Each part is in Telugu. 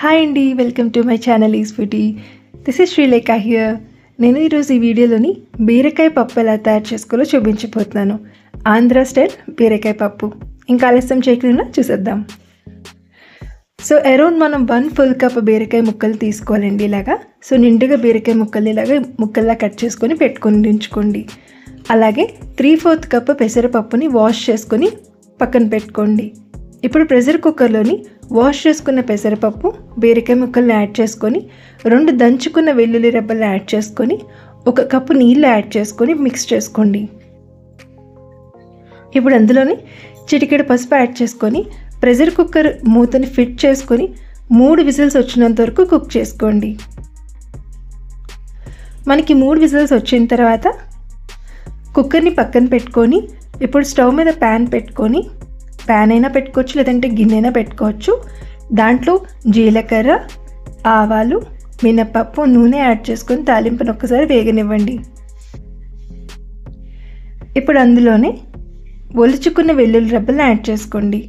హాయ్ అండి, welcome to my channel is foodie. This is Srilekha here. నేను ఈరోజు ఈ వీడియోలోని బీరకాయ పప్పు ఎలా తయారు చేసుకోవాలో చూపించబోతున్నాను. ఆంధ్ర స్టైల్ బీరకాయ పప్పు. ఇంకా ఆలస్యం చేయకుండా చూసేద్దాం. సో అరౌండ్ మనం 1 ఫుల్ కప్ బీరకాయ ముక్కలు తీసుకోవాలండి. ఇలాగా సో నిండుగా బీరకాయ ముక్కలు ఇలాగా ముక్కల్లా కట్ చేసుకొని పెట్టుకొని ఉంచుకోండి. అలాగే 3/4 కప్ పెసరపప్పుని వాష్ చేసుకొని పక్కన పెట్టుకోండి. ఇప్పుడు ప్రెషర్ కుక్కర్లోని వాష్ చేసుకున్న పెసరపప్పు, బీరకాయ ముక్కల్ని యాడ్ చేసుకొని 2 దంచుకున్న వెల్లుల్లి రెబ్బలు యాడ్ చేసుకొని 1 కప్పు నీళ్ళు యాడ్ చేసుకొని మిక్స్ చేసుకోండి. ఇప్పుడు అందులోని చిటికెడు పసుపు యాడ్ చేసుకొని ప్రెషర్ కుక్కర్ మూతని ఫిట్ చేసుకొని 3 విజిల్స్ వచ్చినంత వరకు కుక్ చేసుకోండి. మనకి 3 విజిల్స్ వచ్చిన తర్వాత కుక్కర్ని పక్కన పెట్టుకొని ఇప్పుడు స్టవ్ మీద ప్యాన్ పెట్టుకొని, ప్యాన్ అయినా పెట్టుకోవచ్చు లేదంటే గిన్నె అయినా పెట్టుకోవచ్చు. దాంట్లో జీలకర్ర, ఆవాలు, మినపప్పు, నూనె యాడ్ చేసుకొని తాలింపుని ఒక్కసారి వేగనివ్వండి. ఇప్పుడు అందులోనే ఒలుచుకున్న వెల్లుల్లి రెబ్బలను యాడ్ చేసుకోండి.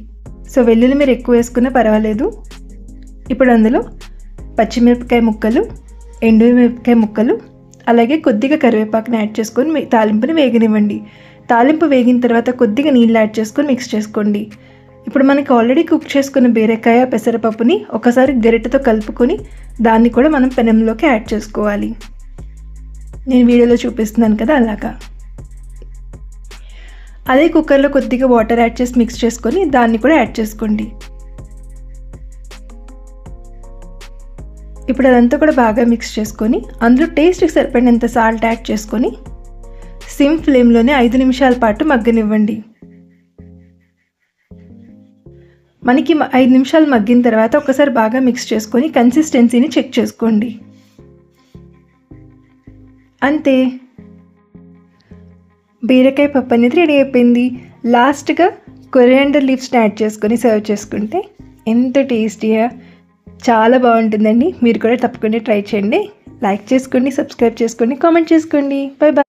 సో వెల్లుల్లి మీరు ఎక్కువ వేసుకున్నా పర్వాలేదు. ఇప్పుడు అందులో పచ్చిమిరపకాయ ముక్కలు, ఎండుమిరపకాయ ముక్కలు, అలాగే కొద్దిగా కరివేపాకుని యాడ్ చేసుకొని తాలింపుని వేగనివ్వండి. తాలింపు వేగిన తర్వాత కొద్దిగా నీళ్ళు యాడ్ చేసుకొని మిక్స్ చేసుకోండి. ఇప్పుడు మనకి ఆల్రెడీ కుక్ చేసుకున్న బీరకాయ పెసరపప్పుని ఒకసారి గరిటెతో కలుపుకొని దాన్ని కూడా మనం పెనంలోకి యాడ్ చేసుకోవాలి. నేను వీడియోలో చూపిస్తున్నాను కదా అలాగా. అదే కుక్కర్లో కొద్దిగా వాటర్ యాడ్ చేసి మిక్స్ చేసుకొని దాన్ని కూడా యాడ్ చేసుకోండి. ఇప్పుడు అదంతా కూడా బాగా మిక్స్ చేసుకొని అందులో టేస్ట్కి సరిపడినంత సాల్ట్ యాడ్ చేసుకొని సిమ్ ఫ్లేమ్లోనే 5 నిమిషాల పాటు మగ్గనివ్వండి. మనకి 5 నిమిషాలు మగ్గిన తర్వాత ఒకసారి బాగా మిక్స్ చేసుకొని కన్సిస్టెన్సీని చెక్ చేసుకోండి. అంతే, బీరకాయ పప్పు అనేది రెడీ అయిపోయింది. లాస్ట్గా కొరియాండర్ లీవ్స్ని యాడ్ చేసుకొని సర్వ్ చేసుకుంటే ఎంత టేస్టీగా, చాలా బాగుంటుందండి. మీరు కూడా తప్పకుండా ట్రై చేయండి. లైక్ చేసుకోండి, సబ్స్క్రైబ్ చేసుకోండి, కామెంట్ చేసుకోండి. By by.